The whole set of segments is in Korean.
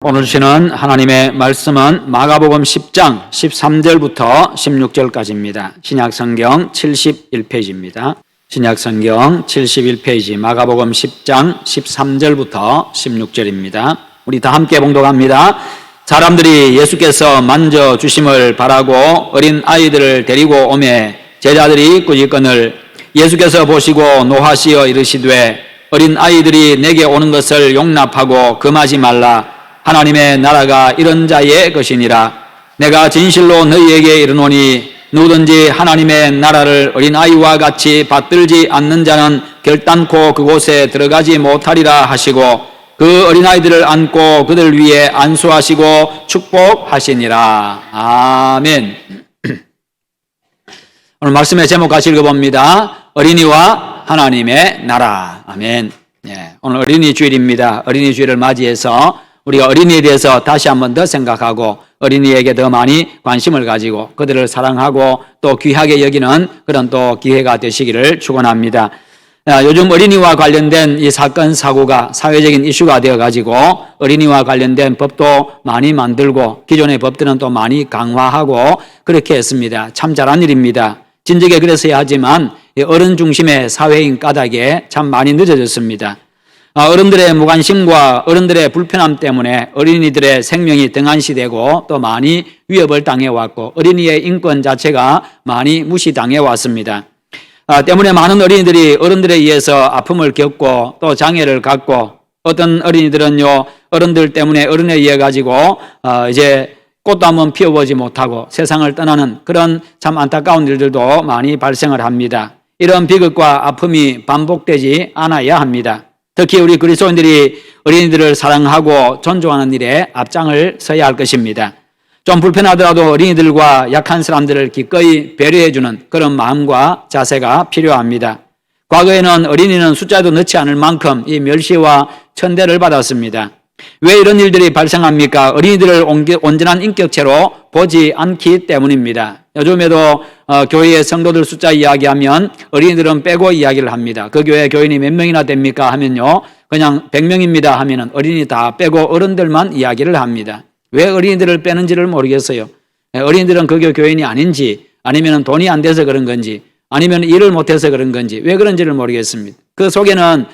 오늘 주시는 하나님의 말씀은 마가복음 10장 13절부터 16절까지입니다. 신약성경 71페이지입니다. 신약성경 71페이지 마가복음 10장 13절부터 16절입니다. 우리 다 함께 봉독합니다. 사람들이 예수께서 만져주심을 바라고 어린 아이들을 데리고 오매 제자들이 꾸짖거늘 예수께서 보시고 노하시어 이르시되 어린 아이들이 내게 오는 것을 용납하고 금하지 말라. 하나님의 나라가 이런 자의 것이니라. 내가 진실로 너희에게 이르노니 누구든지 하나님의 나라를 어린아이와 같이 받들지 않는 자는 결단코 그곳에 들어가지 못하리라 하시고 그 어린아이들을 안고 그들 위에 안수하시고 축복하시니라. 아멘. 오늘 말씀의 제목 같이 읽어봅니다. 어린이와 하나님의 나라. 아멘. 오늘 어린이 주일입니다. 어린이 주일을 맞이해서 우리가 어린이에 대해서 다시 한 번 더 생각하고 어린이에게 더 많이 관심을 가지고 그들을 사랑하고 또 귀하게 여기는 그런 또 기회가 되시기를 축원합니다. 요즘 어린이와 관련된 이 사건 사고가 사회적인 이슈가 되어가지고 어린이와 관련된 법도 많이 만들고 기존의 법들은 또 많이 강화하고 그렇게 했습니다. 참 잘한 일입니다. 진즉에 그랬어야 하지만 어른 중심의 사회인 까닭에 참 많이 늦어졌습니다. 어른들의 무관심과 어른들의 불편함 때문에 어린이들의 생명이 등한시되고 또 많이 위협을 당해왔고 어린이의 인권 자체가 많이 무시당해 왔습니다. 때문에 많은 어린이들이 어른들에 의해서 아픔을 겪고 또 장애를 갖고 어떤 어린이들은요 어른들 때문에 어른에 의해 가지고 이제 꽃도 한번 피워보지 못하고 세상을 떠나는 그런 참 안타까운 일들도 많이 발생을 합니다. 이런 비극과 아픔이 반복되지 않아야 합니다. 특히 우리 그리스도인들이 어린이들을 사랑하고 존중하는 일에 앞장을 서야 할 것입니다. 좀 불편하더라도 어린이들과 약한 사람들을 기꺼이 배려해주는 그런 마음과 자세가 필요합니다. 과거에는 어린이는 숫자도 넣지 않을 만큼 이 멸시와 천대를 받았습니다. 왜 이런 일들이 발생합니까? 어린이들을 온전한 인격체로 보지 않기 때문입니다. 요즘에도 교회의 성도들 숫자 이야기하면 어린이들은 빼고 이야기를 합니다. 그 교회 교인이 몇 명이나 됩니까? 하면요 그냥 100명입니다 하면은 어린이 다 빼고 어른들만 이야기를 합니다. 왜 어린이들을 빼는지를 모르겠어요. 어린이들은 그 교인이 아닌지 아니면 돈이 안 돼서 그런 건지 아니면 일을 못해서 그런 건지 왜 그런지를 모르겠습니다. 그 속에는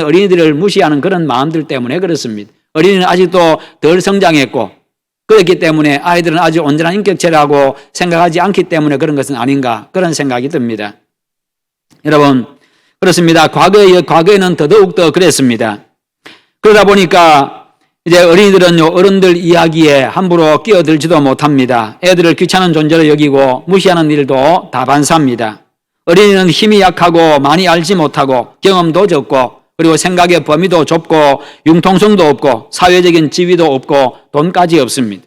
어린이들을 무시하는 그런 마음들 때문에 그렇습니다. 어린이는 아직도 덜 성장했고 그렇기 때문에 아이들은 아주 온전한 인격체라고 생각하지 않기 때문에 그런 것은 아닌가 그런 생각이 듭니다. 여러분 그렇습니다. 과거에는 더더욱 그랬습니다. 그러다 보니까 이제 어린이들은요 어른들 이야기에 함부로 끼어들지도 못합니다. 애들을 귀찮은 존재로 여기고 무시하는 일도 다반사입니다. 어린이는 힘이 약하고 많이 알지 못하고 경험도 적고 그리고 생각의 범위도 좁고 융통성도 없고 사회적인 지위도 없고 돈까지 없습니다.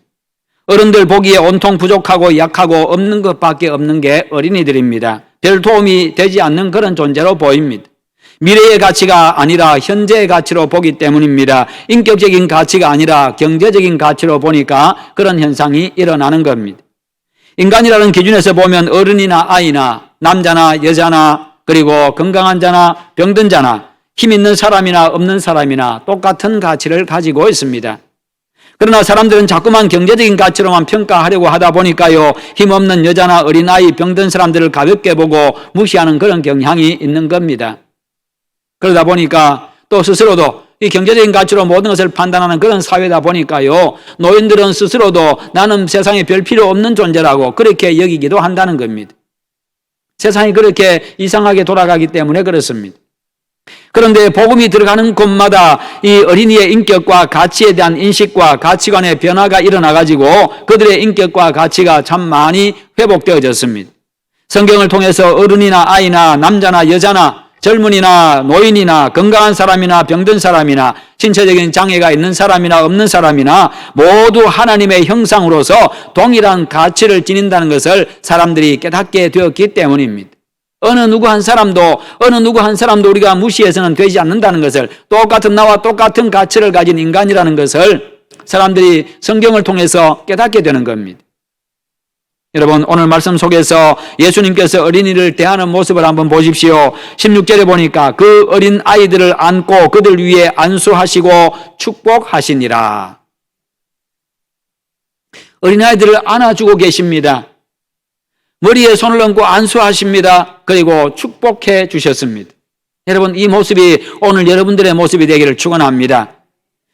어른들 보기에 온통 부족하고 약하고 없는 것밖에 없는 게 어린이들입니다. 별 도움이 되지 않는 그런 존재로 보입니다. 미래의 가치가 아니라 현재의 가치로 보기 때문입니다. 인격적인 가치가 아니라 경제적인 가치로 보니까 그런 현상이 일어나는 겁니다. 인간이라는 기준에서 보면 어른이나 아이나 남자나 여자나 그리고 건강한 자나 병든 자나 힘 있는 사람이나 없는 사람이나 똑같은 가치를 가지고 있습니다. 그러나 사람들은 자꾸만 경제적인 가치로만 평가하려고 하다 보니까요 힘없는 여자나 어린아이 병든 사람들을 가볍게 보고 무시하는 그런 경향이 있는 겁니다. 그러다 보니까 또 스스로도 이 경제적인 가치로 모든 것을 판단하는 그런 사회다 보니까요 노인들은 스스로도 나는 세상에 별 필요 없는 존재라고 그렇게 여기기도 한다는 겁니다. 세상이 그렇게 이상하게 돌아가기 때문에 그렇습니다. 그런데 복음이 들어가는 곳마다 이 어린이의 인격과 가치에 대한 인식과 가치관의 변화가 일어나가지고 그들의 인격과 가치가 참 많이 회복되어졌습니다. 성경을 통해서 어른이나 아이나 남자나 여자나 젊은이나 노인이나 건강한 사람이나 병든 사람이나 신체적인 장애가 있는 사람이나 없는 사람이나 모두 하나님의 형상으로서 동일한 가치를 지닌다는 것을 사람들이 깨닫게 되었기 때문입니다. 어느 누구 한 사람도 우리가 무시해서는 되지 않는다는 것을 똑같은 나와 똑같은 가치를 가진 인간이라는 것을 사람들이 성경을 통해서 깨닫게 되는 겁니다. 여러분 오늘 말씀 속에서 예수님께서 어린이를 대하는 모습을 한번 보십시오. 16절에 보니까 그 어린 아이들을 안고 그들 위에 안수하시고 축복하시니라. 어린아이들을 안아주고 계십니다. 머리에 손을 얹고 안수하십니다. 그리고 축복해 주셨습니다. 여러분, 이 모습이 오늘 여러분들의 모습이 되기를 축원합니다.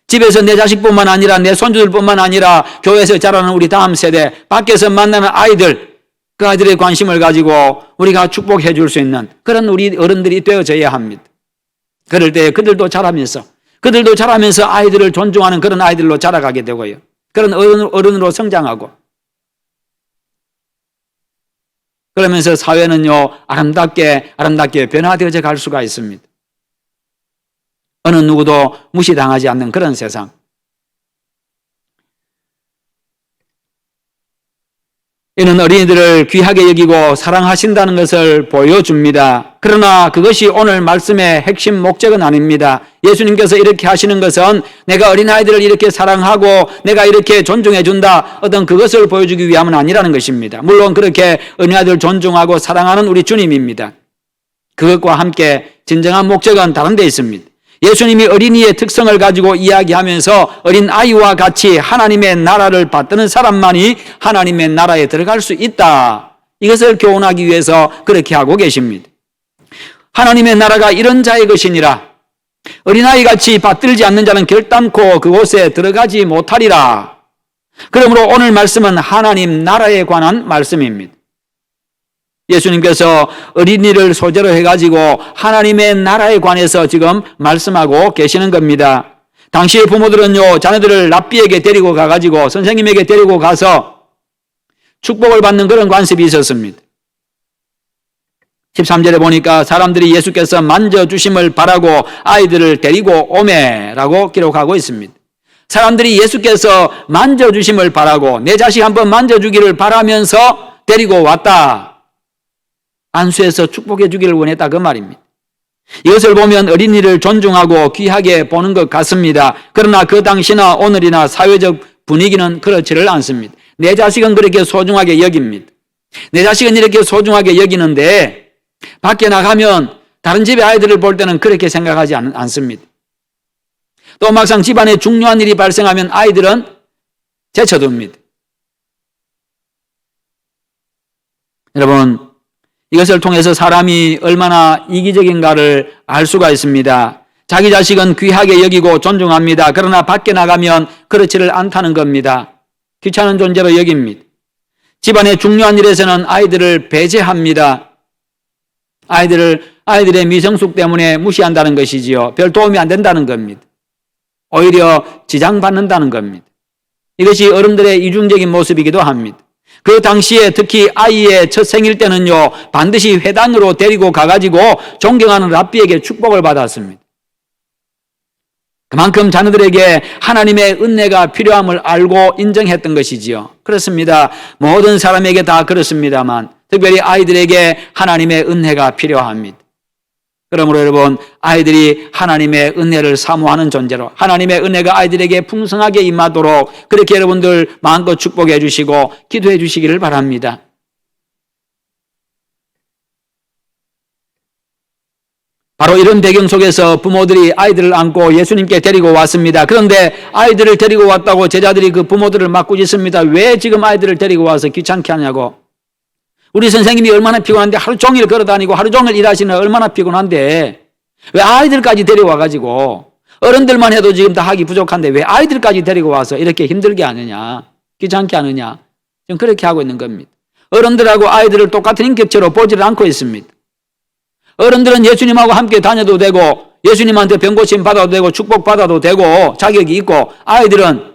집에서 내 자식뿐만 아니라 내 손주들뿐만 아니라 교회에서 자라는 우리 다음 세대, 밖에서 만나는 아이들, 그 아이들의 관심을 가지고 우리가 축복해 줄 수 있는 그런 우리 어른들이 되어져야 합니다. 그럴 때 그들도 자라면서 아이들을 존중하는 그런 아이들로 자라가게 되고요. 그런 어른으로 성장하고, 그러면서 사회는요, 아름답게 변화되어져 갈 수가 있습니다. 어느 누구도 무시당하지 않는 그런 세상. 이는 어린이들을 귀하게 여기고 사랑하신다는 것을 보여줍니다. 그러나 그것이 오늘 말씀의 핵심 목적은 아닙니다. 예수님께서 이렇게 하시는 것은 내가 어린아이들을 이렇게 사랑하고 내가 이렇게 존중해 준다, 어떤 그것을 보여주기 위함은 아니라는 것입니다. 물론 그렇게 어린아이들을 존중하고 사랑하는 우리 주님입니다. 그것과 함께 진정한 목적은 다른 데 있습니다. 예수님이 어린이의 특성을 가지고 이야기하면서 어린아이와 같이 하나님의 나라를 받드는 사람만이 하나님의 나라에 들어갈 수 있다, 이것을 교훈하기 위해서 그렇게 하고 계십니다. 하나님의 나라가 이런 자의 것이니라. 어린아이같이 받들지 않는 자는 결단코 그곳에 들어가지 못하리라. 그러므로 오늘 말씀은 하나님 나라에 관한 말씀입니다. 예수님께서 어린이를 소재로 해가지고 하나님의 나라에 관해서 지금 말씀하고 계시는 겁니다. 당시의 부모들은요, 자녀들을 랍비에게 데리고 가가지고 선생님에게 데리고 가서 축복을 받는 그런 관습이 있었습니다. 13절에 보니까 사람들이 예수께서 만져주심을 바라고 아이들을 데리고 오매라고 기록하고 있습니다. 사람들이 예수께서 만져주심을 바라고 내 자식 한번 만져주기를 바라면서 데리고 왔다, 안수해서 축복해 주기를 원했다, 그 말입니다. 이것을 보면 어린이를 존중하고 귀하게 보는 것 같습니다. 그러나 그 당시나 오늘이나 사회적 분위기는 그렇지를 않습니다. 내 자식은 그렇게 소중하게 여깁니다. 내 자식은 이렇게 소중하게 여기는데 밖에 나가면 다른 집의 아이들을 볼 때는 그렇게 생각하지 않습니다. 또 막상 집안에 중요한 일이 발생하면 아이들은 제쳐둡니다. 여러분, 이것을 통해서 사람이 얼마나 이기적인가를 알 수가 있습니다. 자기 자식은 귀하게 여기고 존중합니다. 그러나 밖에 나가면 그렇지를 않다는 겁니다. 귀찮은 존재로 여깁니다. 집안의 중요한 일에서는 아이들을 배제합니다. 아이들의 미성숙 때문에 무시한다는 것이지요. 별 도움이 안 된다는 겁니다. 오히려 지장받는다는 겁니다. 이것이 어른들의 이중적인 모습이기도 합니다. 그 당시에 특히 아이의 첫 생일 때는요, 반드시 회당으로 데리고 가가지고 존경하는 랍비에게 축복을 받았습니다. 그만큼 자녀들에게 하나님의 은혜가 필요함을 알고 인정했던 것이지요. 그렇습니다. 모든 사람에게 다 그렇습니다만 특별히 아이들에게 하나님의 은혜가 필요합니다. 그러므로 여러분, 아이들이 하나님의 은혜를 사모하는 존재로 하나님의 은혜가 아이들에게 풍성하게 임하도록 그렇게 여러분들 마음껏 축복해 주시고 기도해 주시기를 바랍니다. 바로 이런 배경 속에서 부모들이 아이들을 안고 예수님께 데리고 왔습니다. 그런데 아이들을 데리고 왔다고 제자들이 그 부모들을 막 꾸짖습니다. 왜 지금 아이들을 데리고 와서 귀찮게 하냐고. 우리 선생님이 얼마나 피곤한데 하루 종일 걸어다니고 하루 종일 일하시는 얼마나 피곤한데 왜 아이들까지 데려와가지고, 어른들만 해도 지금 다 하기 부족한데 왜 아이들까지 데리고 와서 이렇게 힘들게 하느냐, 귀찮게 하느냐, 지금 그렇게 하고 있는 겁니다. 어른들하고 아이들을 똑같은 인격체로 보지를 않고 있습니다. 어른들은 예수님하고 함께 다녀도 되고 예수님한테 병고침 받아도 되고 축복 받아도 되고 자격이 있고, 아이들은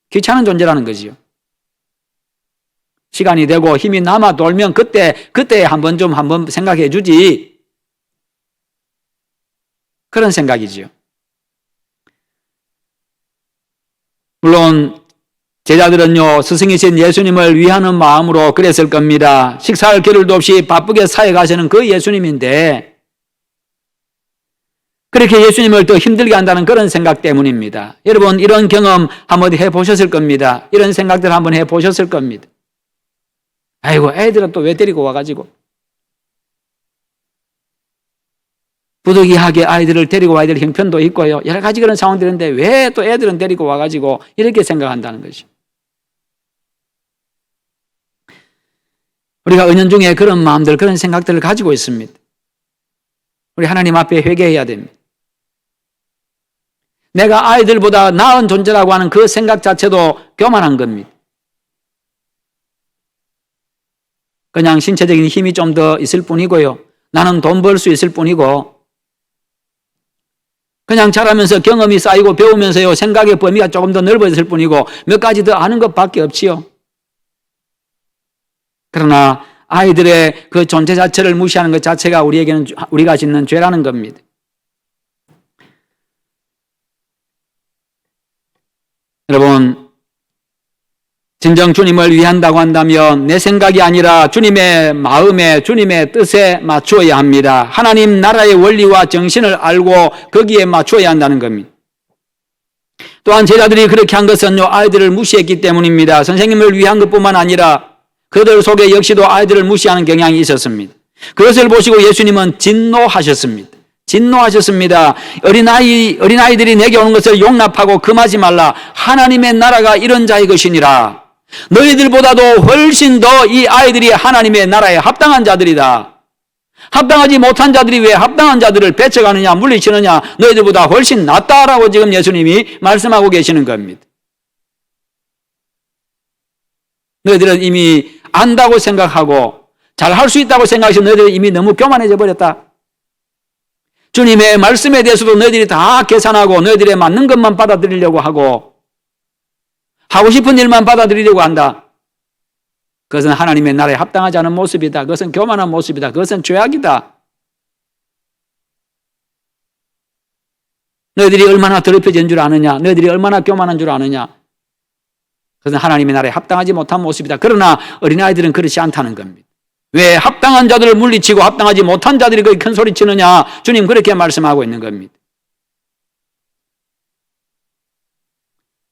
귀찮은 존재라는 거지요. 시간이 되고 힘이 남아 돌면 그때 한번 생각해 주지, 그런 생각이지요. 물론 제자들은요, 스승이신 예수님을 위하는 마음으로 그랬을 겁니다. 식사할 겨를도 없이 바쁘게 사회 가시는 그 예수님인데 그렇게 예수님을 더 힘들게 한다는 그런 생각 때문입니다. 여러분, 이런 경험 한번 해보셨을 겁니다. 이런 생각들 한번 해보셨을 겁니다. 아이고, 애들은 또 왜 데리고 와가지고. 부득이하게 아이들을 데리고 와야 될 형편도 있고요. 여러 가지 그런 상황들인데 왜 또 애들은 데리고 와가지고 이렇게 생각한다는 것이. 우리가 은연중에 그런 마음들, 그런 생각들을 가지고 있습니다. 우리 하나님 앞에 회개해야 됩니다. 내가 아이들보다 나은 존재라고 하는 그 생각 자체도 교만한 겁니다. 그냥 신체적인 힘이 좀 더 있을 뿐이고요. 나는 돈 벌 수 있을 뿐이고, 그냥 자라면서 경험이 쌓이고 배우면서요, 생각의 범위가 조금 더 넓어졌을 뿐이고, 몇 가지 더 아는 것밖에 없지요. 그러나 아이들의 그 존재 자체를 무시하는 것 자체가 우리에게는 우리가 짓는 죄라는 겁니다. 여러분, 진정 주님을 위한다고 한다면 내 생각이 아니라 주님의 마음에, 주님의 뜻에 맞추어야 합니다. 하나님 나라의 원리와 정신을 알고 거기에 맞추어야 한다는 겁니다. 또한 제자들이 그렇게 한 것은요, 아이들을 무시했기 때문입니다. 선생님을 위한 것뿐만 아니라 그들 속에 역시도 아이들을 무시하는 경향이 있었습니다. 그것을 보시고 예수님은 진노하셨습니다. 진노하셨습니다. 어린아이들이 내게 오는 것을 용납하고 금하지 말라. 하나님의 나라가 이런 자의 것이니라. 너희들보다도 훨씬 더 이 아이들이 하나님의 나라에 합당한 자들이다. 합당하지 못한 자들이 왜 합당한 자들을 배척하느냐, 물리치느냐, 너희들보다 훨씬 낫다라고 지금 예수님이 말씀하고 계시는 겁니다. 너희들은 이미 안다고 생각하고 잘할 수 있다고 생각해서 너희들은 이미 너무 교만해져 버렸다. 주님의 말씀에 대해서도 너희들이 다 계산하고 너희들의 맞는 것만 받아들이려고 하고 싶은 일만 받아들이려고 한다. 그것은 하나님의 나라에 합당하지 않은 모습이다. 그것은 교만한 모습이다. 그것은 죄악이다. 너희들이 얼마나 더럽혀진 줄 아느냐? 너희들이 얼마나 교만한 줄 아느냐? 그것은 하나님의 나라에 합당하지 못한 모습이다. 그러나 어린아이들은 그렇지 않다는 겁니다. 왜 합당한 자들을 물리치고 합당하지 못한 자들이 거기 큰 소리 치느냐? 주님 그렇게 말씀하고 있는 겁니다.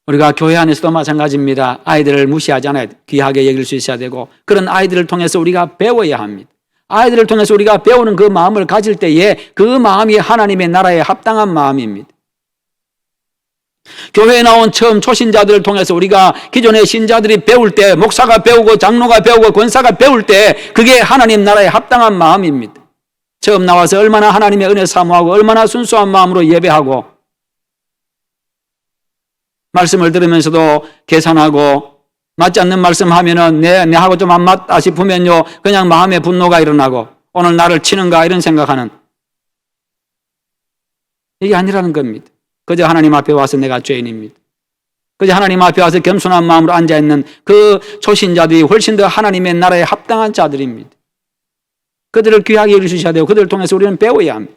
우리가 교회 안에서도 마찬가지입니다. 아이들을 무시하지 않아야 귀하게 여길 수 있어야 되고, 그런 아이들을 통해서 우리가 배워야 합니다. 아이들을 통해서 우리가 배우는 그 마음을 가질 때에 그 마음이 하나님의 나라에 합당한 마음입니다. 교회에 나온 처음 초신자들을 통해서 우리가 기존의 신자들이 배울 때, 목사가 배우고 장로가 배우고 권사가 배울 때 그게 하나님 나라에 합당한 마음입니다. 처음 나와서 얼마나 하나님의 은혜 사모하고 얼마나 순수한 마음으로 예배하고 말씀을 들으면서도 계산하고 맞지 않는 말씀하면은 내하고 좀 안 맞다 싶으면요, 그냥 마음에 분노가 일어나고 오늘 나를 치는가 이런 생각하는, 이게 아니라는 겁니다. 그저 하나님 앞에 와서 내가 죄인입니다. 그저 하나님 앞에 와서 겸손한 마음으로 앉아있는 그 초신자들이 훨씬 더 하나님의 나라에 합당한 자들입니다. 그들을 귀하게 여기셔야 되고 그들을 통해서 우리는 배워야 합니다.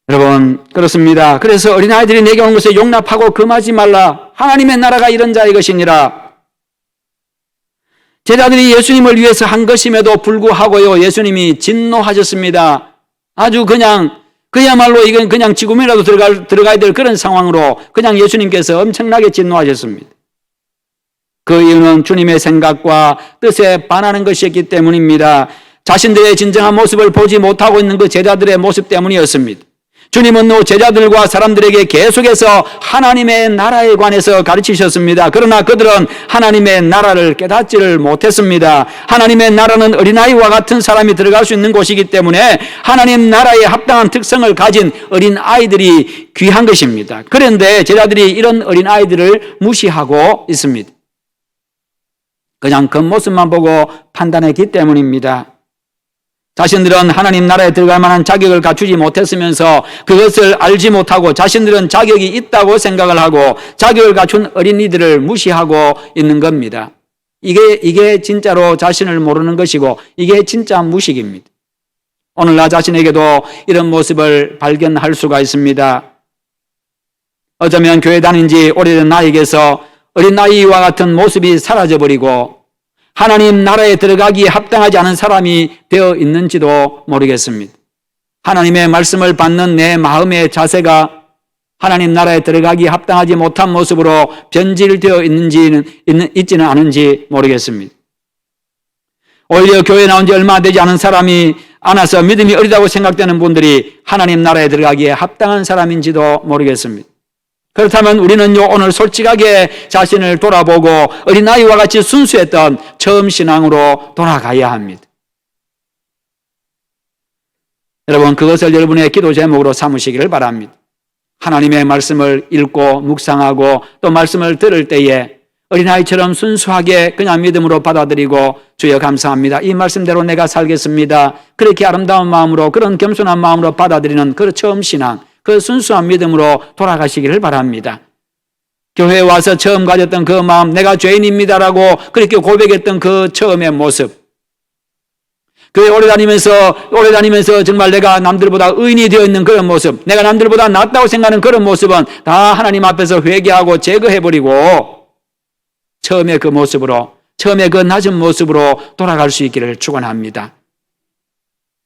여러분, 그렇습니다. 그래서 어린아이들이 내게 오는 것을 용납하고 금하지 말라. 하나님의 나라가 이런 자의 것이니라. 제자들이 예수님을 위해서 한 것임에도 불구하고요, 예수님이 진노하셨습니다. 아주 그야말로 이건 그냥 지구면이라도 들어가야 될 그런 상황으로 그냥 예수님께서 엄청나게 진노하셨습니다. 그 이유는 주님의 생각과 뜻에 반하는 것이었기 때문입니다. 자신들의 진정한 모습을 보지 못하고 있는 그 제자들의 모습 때문이었습니다. 주님은 제자들과 사람들에게 계속해서 하나님의 나라에 관해서 가르치셨습니다. 그러나 그들은 하나님의 나라를 깨닫지를 못했습니다. 하나님의 나라는 어린아이와 같은 사람이 들어갈 수 있는 곳이기 때문에 하나님 나라에 합당한 특성을 가진 어린아이들이 귀한 것입니다. 그런데 제자들이 이런 어린아이들을 무시하고 있습니다. 그냥 겉모습만 보고 판단했기 때문입니다. 자신들은 하나님 나라에 들어갈 만한 자격을 갖추지 못했으면서 그것을 알지 못하고 자신들은 자격이 있다고 생각을 하고 자격을 갖춘 어린이들을 무시하고 있는 겁니다. 이게 진짜로 자신을 모르는 것이고 이게 진짜 무식입니다. 오늘 나 자신에게도 이런 모습을 발견할 수가 있습니다. 어쩌면 교회 다닌 지 오래된 나에게서 어린아이와 같은 모습이 사라져버리고 하나님 나라에 들어가기에 합당하지 않은 사람이 되어 있는지도 모르겠습니다. 하나님의 말씀을 받는 내 마음의 자세가 하나님 나라에 들어가기에 합당하지 못한 모습으로 변질되어 있지는 않은지 모르겠습니다. 오히려 교회에 나온 지 얼마 되지 않은 사람이 안아서 믿음이 어리다고 생각되는 분들이 하나님 나라에 들어가기에 합당한 사람인지도 모르겠습니다. 그렇다면 우리는요, 오늘 솔직하게 자신을 돌아보고 어린아이와 같이 순수했던 처음 신앙으로 돌아가야 합니다. 여러분, 그것을 여러분의 기도 제목으로 삼으시기를 바랍니다. 하나님의 말씀을 읽고 묵상하고 또 말씀을 들을 때에 어린아이처럼 순수하게 그냥 믿음으로 받아들이고 주여 감사합니다. 이 말씀대로 내가 살겠습니다. 그렇게 아름다운 마음으로 그런 겸손한 마음으로 받아들이는 그 처음 신앙, 그 순수한 믿음으로 돌아가시기를 바랍니다. 교회에 와서 처음 가졌던 그 마음, 내가 죄인입니다라고 그렇게 고백했던 그 처음의 모습, 교회 오래 다니면서 정말 내가 남들보다 의인이 되어 있는 그런 모습, 내가 남들보다 낫다고 생각하는 그런 모습은 다 하나님 앞에서 회개하고 제거해버리고 처음의 그 모습으로, 처음의 그 낮은 모습으로 돌아갈 수 있기를 축원합니다.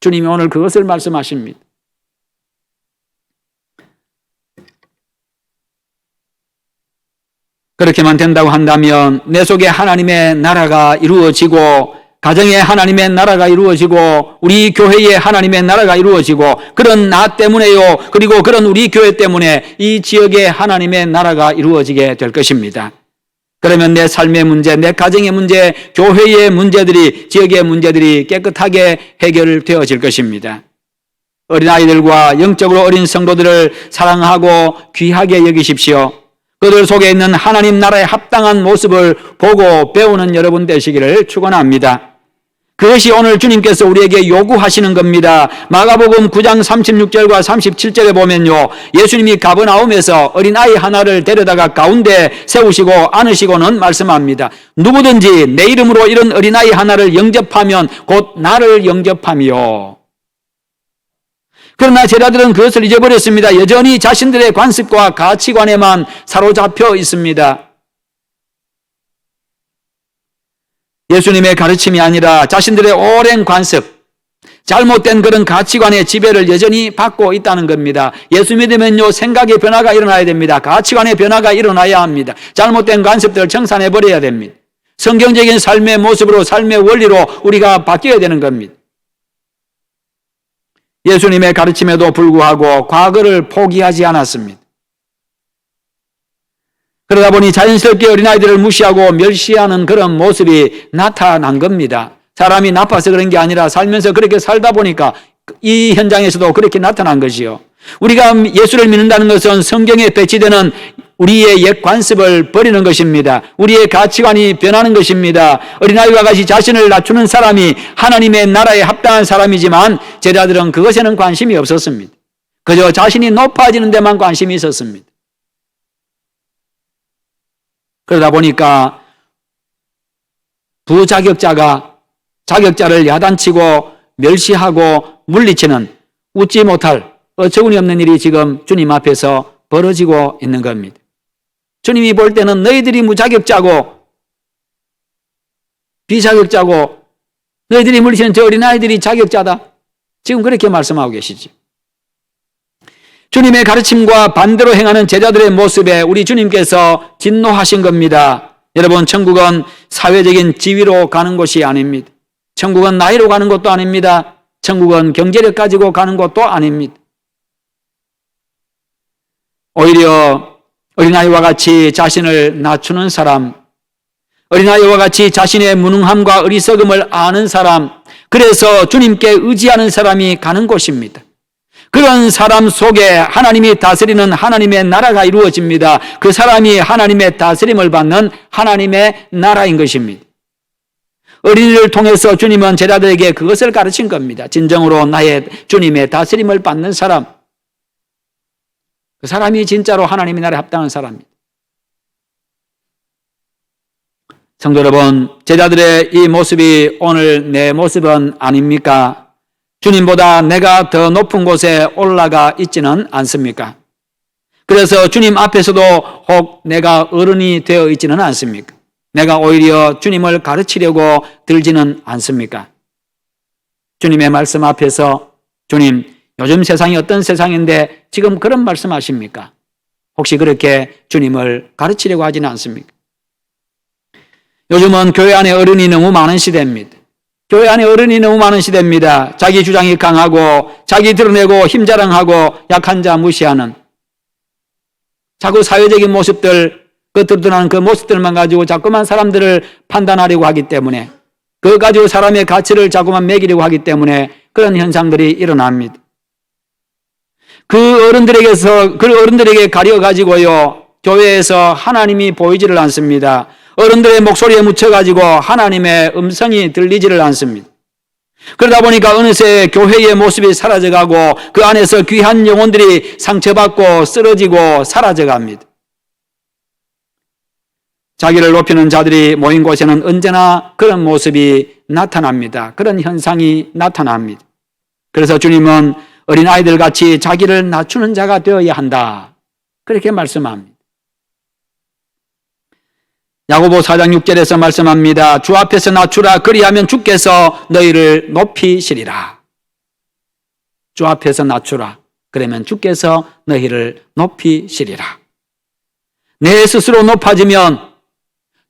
주님이 오늘 그것을 말씀하십니다. 그렇게만 된다고 한다면 내 속에 하나님의 나라가 이루어지고 가정에 하나님의 나라가 이루어지고 우리 교회에 하나님의 나라가 이루어지고 그런 나 때문에요. 그리고 그런 우리 교회 때문에 이 지역에 하나님의 나라가 이루어지게 될 것입니다. 그러면 내 삶의 문제, 내 가정의 문제, 교회의 문제들이, 지역의 문제들이 깨끗하게 해결되어질 것입니다. 어린아이들과 영적으로 어린 성도들을 사랑하고 귀하게 여기십시오. 그들 속에 있는 하나님 나라에 합당한 모습을 보고 배우는 여러분 되시기를 축원합니다. 그것이 오늘 주님께서 우리에게 요구하시는 겁니다. 마가복음 9장 36절과 37절에 보면요, 예수님이 가버나움에서 어린아이 하나를 데려다가 가운데 세우시고 안으시고는 말씀합니다. 누구든지 내 이름으로 이런 어린아이 하나를 영접하면 곧 나를 영접하며. 그러나 제자들은 그것을 잊어버렸습니다. 여전히 자신들의 관습과 가치관에만 사로잡혀 있습니다. 예수님의 가르침이 아니라 자신들의 오랜 관습, 잘못된 그런 가치관의 지배를 여전히 받고 있다는 겁니다. 예수 믿으면요, 생각의 변화가 일어나야 됩니다. 가치관의 변화가 일어나야 합니다. 잘못된 관습들을 청산해버려야 됩니다. 성경적인 삶의 모습으로, 삶의 원리로 우리가 바뀌어야 되는 겁니다. 예수님의 가르침에도 불구하고 과거를 포기하지 않았습니다. 그러다 보니 자연스럽게 어린아이들을 무시하고 멸시하는 그런 모습이 나타난 겁니다. 사람이 나빠서 그런 게 아니라 살면서 그렇게 살다 보니까 이 현장에서도 그렇게 나타난 것이요. 우리가 예수를 믿는다는 것은 성경에 배치되는 우리의 옛 관습을 버리는 것입니다. 우리의 가치관이 변하는 것입니다. 어린아이와 같이 자신을 낮추는 사람이 하나님의 나라에 합당한 사람이지만 제자들은 그것에는 관심이 없었습니다. 그저 자신이 높아지는 데만 관심이 있었습니다. 그러다 보니까 부자격자가 자격자를 야단치고 멸시하고 물리치는 웃지 못할 어처구니 없는 일이 지금 주님 앞에서 벌어지고 있는 겁니다. 주님이 볼 때는 너희들이 무자격자고 비자격자고 너희들이 물리치는 저 어린아이들이 자격자다. 지금 그렇게 말씀하고 계시지. 주님의 가르침과 반대로 행하는 제자들의 모습에 우리 주님께서 진노하신 겁니다. 여러분, 천국은 사회적인 지위로 가는 곳이 아닙니다. 천국은 나이로 가는 것도 아닙니다. 천국은 경제력 가지고 가는 것도 아닙니다. 오히려 어린아이와 같이 자신을 낮추는 사람, 어린아이와 같이 자신의 무능함과 어리석음을 아는 사람, 그래서 주님께 의지하는 사람이 가는 곳입니다. 그런 사람 속에 하나님이 다스리는 하나님의 나라가 이루어집니다. 그 사람이 하나님의 다스림을 받는 하나님의 나라인 것입니다. 어린이를 통해서 주님은 제자들에게 그것을 가르친 겁니다. 진정으로 나의 주님의 다스림을 받는 사람, 그 사람이 진짜로 하나님의 나라에 합당한 사람입니다. 성도 여러분, 제자들의 이 모습이 오늘 내 모습은 아닙니까? 주님보다 내가 더 높은 곳에 올라가 있지는 않습니까? 그래서 주님 앞에서도 혹 내가 어른이 되어 있지는 않습니까? 내가 오히려 주님을 가르치려고 들지는 않습니까? 주님의 말씀 앞에서 주님, 요즘 세상이 어떤 세상인데 지금 그런 말씀하십니까? 혹시 그렇게 주님을 가르치려고 하지는 않습니까? 요즘은 교회 안에 어른이 너무 많은 시대입니다. 교회 안에 어른이 너무 많은 시대입니다. 자기 주장이 강하고 자기 드러내고 힘자랑하고 약한 자 무시하는, 자꾸 사회적인 모습들, 겉으로 드러나는 그 모습들만 가지고 자꾸만 사람들을 판단하려고 하기 때문에, 그거 가지고 사람의 가치를 자꾸만 매기려고 하기 때문에 그런 현상들이 일어납니다. 그 어른들에게 가려가지고요, 교회에서 하나님이 보이지를 않습니다. 어른들의 목소리에 묻혀가지고 하나님의 음성이 들리지를 않습니다. 그러다 보니까 어느새 교회의 모습이 사라져가고 그 안에서 귀한 영혼들이 상처받고 쓰러지고 사라져갑니다. 자기를 높이는 자들이 모인 곳에는 언제나 그런 모습이 나타납니다. 그런 현상이 나타납니다. 그래서 주님은 어린아이들 같이 자기를 낮추는 자가 되어야 한다, 그렇게 말씀합니다. 야고보 4장 6절에서 말씀합니다. 주 앞에서 낮추라, 그리하면 주께서 너희를 높이시리라. 주 앞에서 낮추라, 그러면 주께서 너희를 높이시리라. 내 스스로 높아지면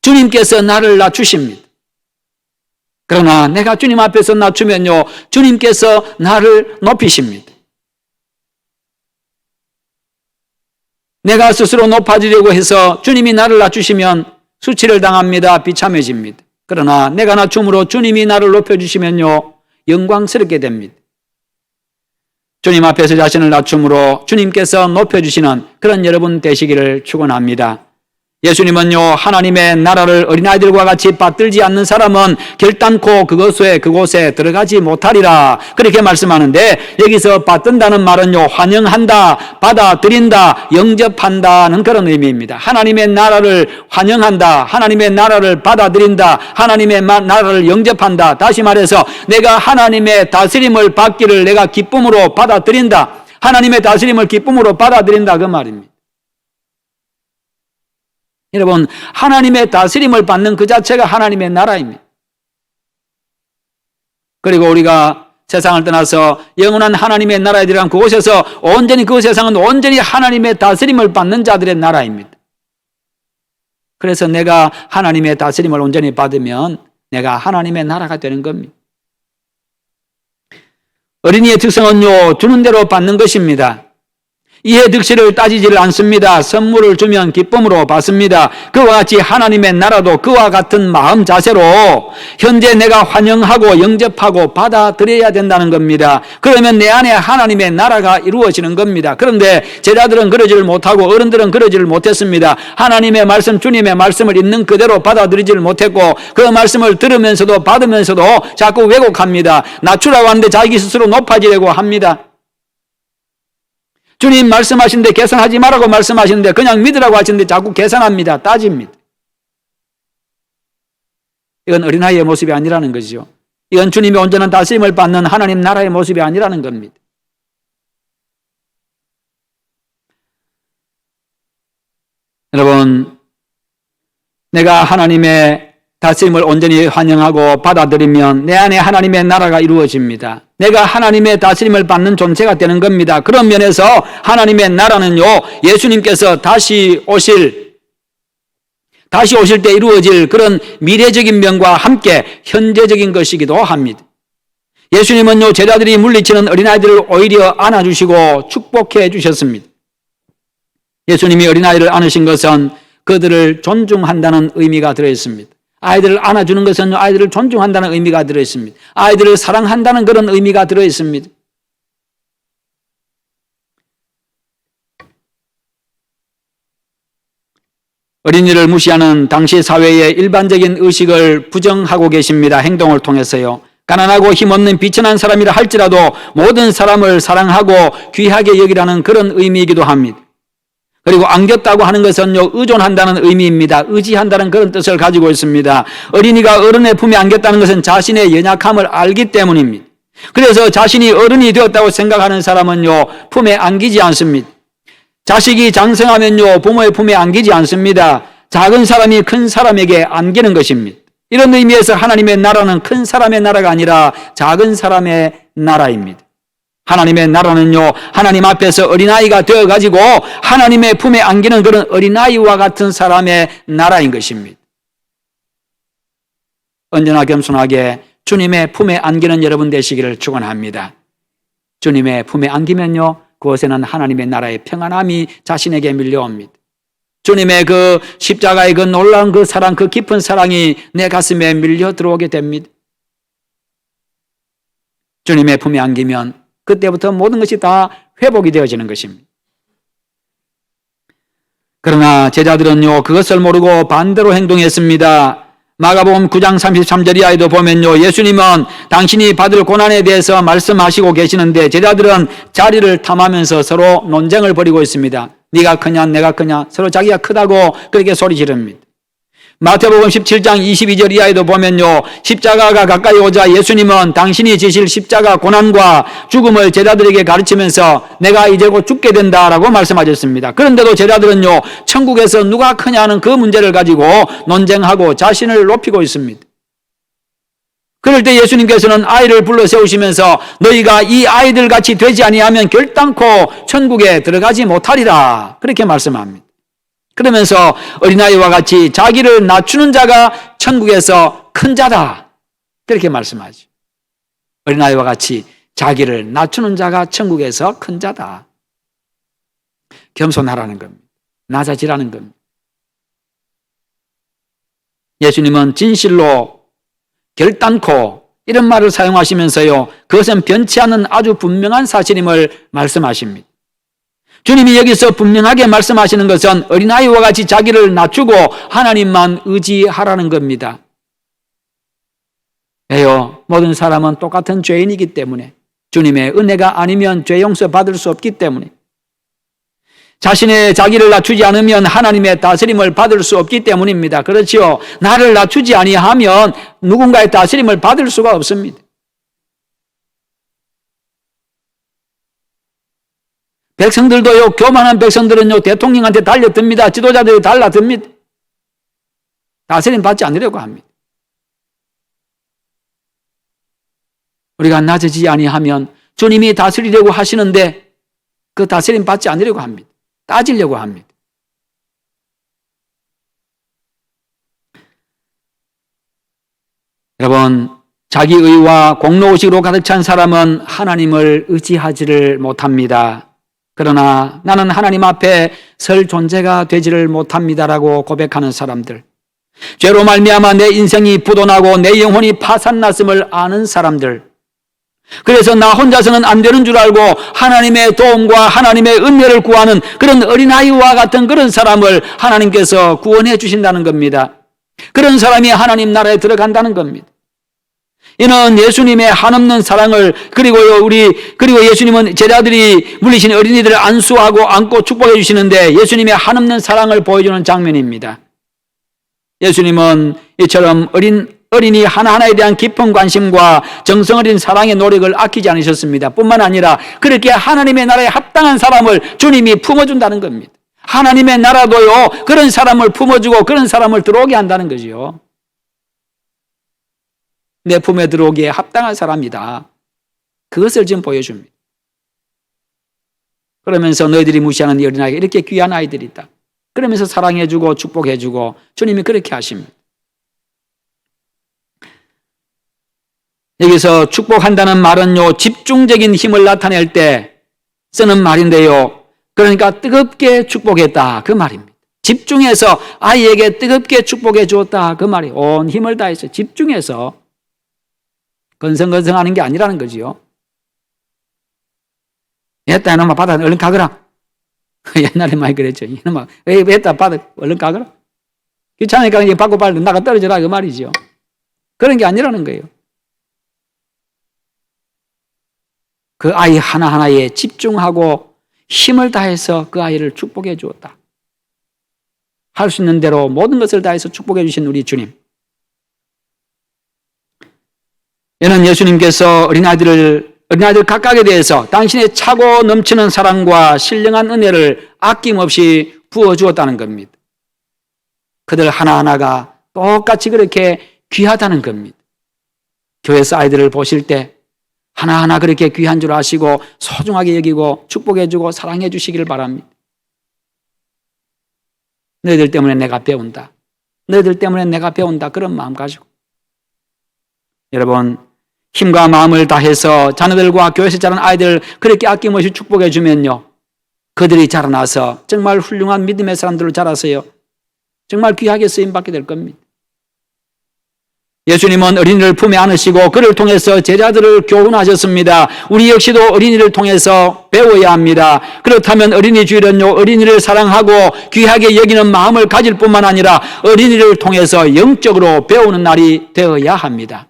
주님께서 나를 낮추십니다. 그러나 내가 주님 앞에서 낮추면요, 주님께서 나를 높이십니다. 내가 스스로 높아지려고 해서 주님이 나를 낮추시면 수치를 당합니다. 비참해집니다. 그러나 내가 낮춤으로 주님이 나를 높여주시면요, 영광스럽게 됩니다. 주님 앞에서 자신을 낮춤으로 주님께서 높여주시는 그런 여러분 되시기를 축원합니다. 예수님은요, 하나님의 나라를 어린아이들과 같이 받들지 않는 사람은 결단코 그곳에 들어가지 못하리라, 그렇게 말씀하는데, 여기서 받든다는 말은요, 환영한다, 받아들인다, 영접한다는 그런 의미입니다. 하나님의 나라를 환영한다, 하나님의 나라를 받아들인다, 하나님의 나라를 영접한다. 다시 말해서 내가 하나님의 다스림을 받기를 내가 기쁨으로 받아들인다, 하나님의 다스림을 기쁨으로 받아들인다, 그 말입니다. 여러분, 하나님의 다스림을 받는 그 자체가 하나님의 나라입니다. 그리고 우리가 세상을 떠나서 영원한 하나님의 나라에 들어간 그곳에서 온전히, 그 세상은 온전히 하나님의 다스림을 받는 자들의 나라입니다. 그래서 내가 하나님의 다스림을 온전히 받으면 내가 하나님의 나라가 되는 겁니다. 어린이의 특성은요, 주는 대로 받는 것입니다. 이해 득실을 따지지를 않습니다. 선물을 주면 기쁨으로 받습니다. 그와 같이 하나님의 나라도 그와 같은 마음 자세로 현재 내가 환영하고 영접하고 받아들여야 된다는 겁니다. 그러면 내 안에 하나님의 나라가 이루어지는 겁니다. 그런데 제자들은 그러지를 못하고 어른들은 그러지를 못했습니다. 하나님의 말씀, 주님의 말씀을 있는 그대로 받아들이지를 못했고, 그 말씀을 들으면서도 받으면서도 자꾸 왜곡합니다. 낮추라고 하는데 자기 스스로 높아지려고 합니다. 주님 말씀하시는데 계산하지 말라고 말씀하시는데 그냥 믿으라고 하시는데 자꾸 계산합니다. 따집니다. 이건 어린아이의 모습이 아니라는 것이죠. 이건 주님의 온전한 다스림을 받는 하나님 나라의 모습이 아니라는 겁니다. 여러분, 내가 하나님의 다스림을 온전히 환영하고 받아들이면 내 안에 하나님의 나라가 이루어집니다. 내가 하나님의 다스림을 받는 존재가 되는 겁니다. 그런 면에서 하나님의 나라는요, 예수님께서 다시 오실 때 이루어질 그런 미래적인 면과 함께 현재적인 것이기도 합니다. 예수님은요, 제자들이 물리치는 어린아이들을 오히려 안아주시고 축복해 주셨습니다. 예수님이 어린아이를 안으신 것은 그들을 존중한다는 의미가 들어있습니다. 아이들을 안아주는 것은 아이들을 존중한다는 의미가 들어있습니다. 아이들을 사랑한다는 그런 의미가 들어있습니다. 어린이를 무시하는 당시 사회의 일반적인 의식을 부정하고 계십니다. 행동을 통해서요. 가난하고 힘없는 비천한 사람이라 할지라도 모든 사람을 사랑하고 귀하게 여기라는 그런 의미이기도 합니다. 그리고 안겼다고 하는 것은요, 의존한다는 의미입니다. 의지한다는 그런 뜻을 가지고 있습니다. 어린이가 어른의 품에 안겼다는 것은 자신의 연약함을 알기 때문입니다. 그래서 자신이 어른이 되었다고 생각하는 사람은요, 품에 안기지 않습니다. 자식이 장성하면요, 부모의 품에 안기지 않습니다. 작은 사람이 큰 사람에게 안기는 것입니다. 이런 의미에서 하나님의 나라는 큰 사람의 나라가 아니라 작은 사람의 나라입니다. 하나님의 나라는요, 하나님 앞에서 어린아이가 되어가지고 하나님의 품에 안기는 그런 어린아이와 같은 사람의 나라인 것입니다. 언제나 겸손하게 주님의 품에 안기는 여러분 되시기를 축원합니다. 주님의 품에 안기면요, 그곳에는 하나님의 나라의 평안함이 자신에게 밀려옵니다. 주님의 그 십자가의 그 놀라운 그 사랑, 그 깊은 사랑이 내 가슴에 밀려 들어오게 됩니다. 주님의 품에 안기면 그때부터 모든 것이 다 회복이 되어지는 것입니다. 그러나 제자들은요, 그것을 모르고 반대로 행동했습니다. 마가복음 9장 33절 이하에도 보면요, 예수님은 당신이 받을 고난에 대해서 말씀하시고 계시는데 제자들은 자리를 탐하면서 서로 논쟁을 벌이고 있습니다. 네가 크냐 내가 크냐, 서로 자기가 크다고 그렇게 소리 지릅니다. 마태복음 17장 22절 이하에도 보면요, 십자가가 가까이 오자 예수님은 당신이 지실 십자가 고난과 죽음을 제자들에게 가르치면서 내가 이제 곧 죽게 된다라고 말씀하셨습니다. 그런데도 제자들은요, 천국에서 누가 크냐는 그 문제를 가지고 논쟁하고 자신을 높이고 있습니다. 그럴 때 예수님께서는 아이를 불러 세우시면서 너희가 이 아이들 같이 되지 아니하면 결단코 천국에 들어가지 못하리라, 그렇게 말씀합니다. 그러면서 어린아이와 같이 자기를 낮추는 자가 천국에서 큰 자다, 그렇게 말씀하죠. 어린아이와 같이 자기를 낮추는 자가 천국에서 큰 자다. 겸손하라는 겁니다. 낮아지라는 겁니다. 예수님은 진실로 결단코 이런 말을 사용하시면서요, 그것은 변치 않는 아주 분명한 사실임을 말씀하십니다. 주님이 여기서 분명하게 말씀하시는 것은 어린아이와 같이 자기를 낮추고 하나님만 의지하라는 겁니다. 왜요? 모든 사람은 똑같은 죄인이기 때문에, 주님의 은혜가 아니면 죄 용서 받을 수 없기 때문에, 자기를 낮추지 않으면 하나님의 다스림을 받을 수 없기 때문입니다. 그렇지요? 나를 낮추지 아니하면 누군가의 다스림을 받을 수가 없습니다. 백성들도요, 교만한 백성들은요, 대통령한테 달려듭니다. 지도자들이 달라듭니다. 다스림 받지 않으려고 합니다. 우리가 낮아지지 아니하면 주님이 다스리려고 하시는데 그 다스림 받지 않으려고 합니다. 따지려고 합니다. 여러분, 자기의와 공로의식으로 가득 찬 사람은 하나님을 의지하지를 못합니다. 그러나 나는 하나님 앞에 설 존재가 되지를 못합니다라고 고백하는 사람들, 죄로 말미암아 내 인생이 부도나고 내 영혼이 파산났음을 아는 사람들, 그래서 나 혼자서는 안 되는 줄 알고 하나님의 도움과 하나님의 은혜를 구하는 그런 어린아이와 같은 그런 사람을 하나님께서 구원해 주신다는 겁니다. 그런 사람이 하나님 나라에 들어간다는 겁니다. 이는 예수님의 한없는 사랑을, 그리고 예수님은 제자들이 물리신 어린이들을 안수하고 안고 축복해 주시는데 예수님의 한없는 사랑을 보여주는 장면입니다. 예수님은 이처럼 어린이 하나하나에 대한 깊은 관심과 정성 어린 사랑의 노력을 아끼지 않으셨습니다. 뿐만 아니라 그렇게 하나님의 나라에 합당한 사람을 주님이 품어준다는 겁니다. 하나님의 나라도요, 그런 사람을 품어주고 그런 사람을 들어오게 한다는 거지요. 내 품에 들어오기에 합당한 사람이다, 그것을 지금 보여줍니다. 그러면서 너희들이 무시하는 이 어린아이가 이렇게 귀한 아이들이다, 그러면서 사랑해주고 축복해주고 주님이 그렇게 하십니다. 여기서 축복한다는 말은요, 집중적인 힘을 나타낼 때 쓰는 말인데요, 그러니까 뜨겁게 축복했다, 그 말입니다. 집중해서 아이에게 뜨겁게 축복해 주었다, 그 말이 온 힘을 다해서 집중해서 건성건성하는 게 아니라는 거지요. 했다 이놈아 받아 얼른 가거라. 옛날에 많이 그랬죠. 이놈아 했다 받아 얼른 가거라. 귀찮으니까 이제 받고 빨리 나가 떨어져라, 그 말이죠. 그런 게 아니라는 거예요. 그 아이 하나하나에 집중하고 힘을 다해서 그 아이를 축복해 주었다. 할 수 있는 대로 모든 것을 다해서 축복해 주신 우리 주님. 이는 예수님께서 어린아이들 각각에 대해서 당신의 차고 넘치는 사랑과 신령한 은혜를 아낌없이 부어주었다는 겁니다. 그들 하나하나가 똑같이 그렇게 귀하다는 겁니다. 교회에서 아이들을 보실 때 하나하나 그렇게 귀한 줄 아시고 소중하게 여기고 축복해주고 사랑해 주시기를 바랍니다. 너희들 때문에 내가 배운다, 너희들 때문에 내가 배운다, 그런 마음 가지고 여러분, 힘과 마음을 다해서 자녀들과 교회에서 자란 아이들 그렇게 아낌없이 축복해 주면요, 그들이 자라나서 정말 훌륭한 믿음의 사람들로 자라서요, 정말 귀하게 쓰임받게 될 겁니다. 예수님은 어린이를 품에 안으시고 그를 통해서 제자들을 교훈하셨습니다. 우리 역시도 어린이를 통해서 배워야 합니다. 그렇다면 어린이 주일은요, 어린이를 사랑하고 귀하게 여기는 마음을 가질 뿐만 아니라 어린이를 통해서 영적으로 배우는 날이 되어야 합니다.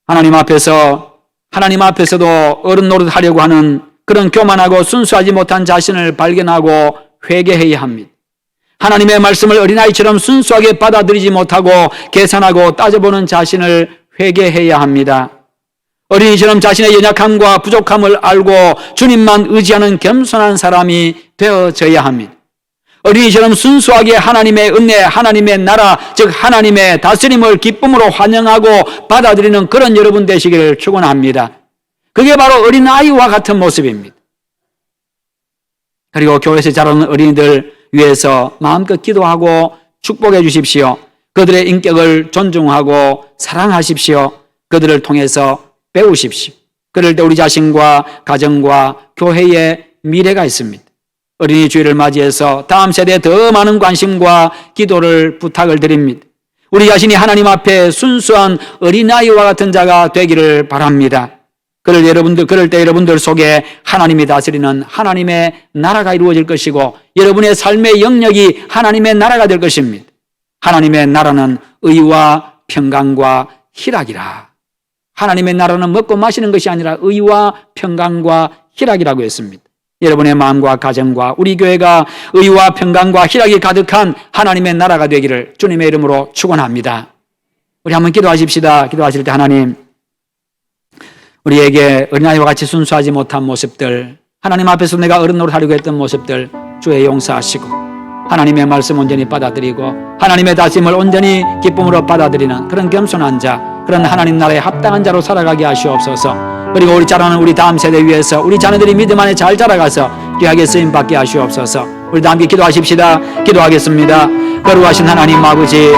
하나님 앞에서도 어른 노릇하려고 하는 그런 교만하고 순수하지 못한 자신을 발견하고 회개해야 합니다. 하나님의 말씀을 어린아이처럼 순수하게 받아들이지 못하고 계산하고 따져보는 자신을 회개해야 합니다. 어린이처럼 자신의 연약함과 부족함을 알고 주님만 의지하는 겸손한 사람이 되어져야 합니다. 어린이처럼 순수하게 하나님의 은혜, 하나님의 나라, 즉 하나님의 다스림을 기쁨으로 환영하고 받아들이는 그런 여러분 되시기를 축원합니다. 그게 바로 어린아이와 같은 모습입니다. 그리고 교회에서 자라는 어린이들 위해서 마음껏 기도하고 축복해 주십시오. 그들의 인격을 존중하고 사랑하십시오. 그들을 통해서 배우십시오. 그럴 때 우리 자신과 가정과 교회의 미래가 있습니다. 어린이 주일을 맞이해서 다음 세대에 더 많은 관심과 기도를 부탁을 드립니다. 우리 자신이 하나님 앞에 순수한 어린아이와 같은 자가 되기를 바랍니다. 그럴 때 여러분들 속에 하나님이 다스리는 하나님의 나라가 이루어질 것이고 여러분의 삶의 영역이 하나님의 나라가 될 것입니다. 하나님의 나라는 의와 평강과 희락이라. 하나님의 나라는 먹고 마시는 것이 아니라 의와 평강과 희락이라고 했습니다. 여러분의 마음과 가정과 우리 교회가 의와 평강과 희락이 가득한 하나님의 나라가 되기를 주님의 이름으로 축원합니다. 우리 한번 기도하십시다. 기도하실 때 하나님, 우리에게 어린아이와 같이 순수하지 못한 모습들, 하나님 앞에서 내가 어른 노릇하려고 했던 모습들 주의 용서하시고 하나님의 말씀 온전히 받아들이고 하나님의 다짐을 온전히 기쁨으로 받아들이는 그런 겸손한 자, 그런 하나님 나라에 합당한 자로 살아가게 하시옵소서. 그리고 우리 자라는 우리 다음 세대 위해서 우리 자녀들이 믿음 안에 잘 자라가서 귀하게 쓰임받게 하시옵소서. 우리 다 함께 기도하십시다. 기도하겠습니다. 거룩하신 하나님 아버지,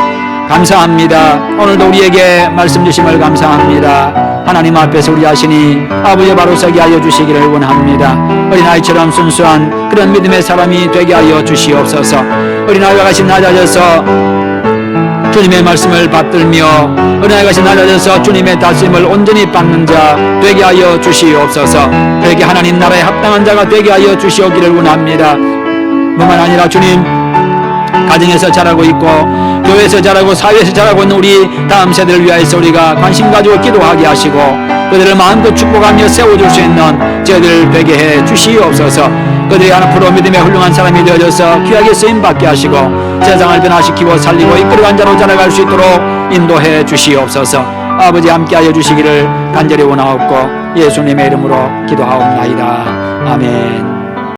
감사합니다. 오늘도 우리에게 말씀 주심을 감사합니다. 하나님 앞에서 우리 자신이 아버지의 바로 서게 하여 주시기를 원합니다. 어린아이처럼 순수한 그런 믿음의 사람이 되게 하여 주시옵소서. 어린아이와 같이 낮아져서 주님의 말씀을 받들며 어린아이와 같이 낮아져서 주님의 다스림을 온전히 받는 자 되게 하여 주시옵소서. 그렇게 하나님 나라에 합당한 자가 되게 하여 주시오기를 원합니다. 뿐만 아니라 주님, 가정에서 자라고 있고 교회에서 자라고 사회에서 자라고 있는 우리 다음 세대를 위하여서 우리가 관심 가지고 기도하게 하시고 그들을 마음껏 축복하며 세워줄 수 있는 저희들 되게 해 주시옵소서. 그들이 앞으로 믿음의 훌륭한 사람이 되어져서 귀하게 쓰임받게 하시고 세상을 변화시키고 살리고 이끌어간 자로 자라갈 수 있도록 인도해 주시옵소서. 아버지 함께하여 주시기를 간절히 원하옵고 예수님의 이름으로 기도하옵나이다. 아멘.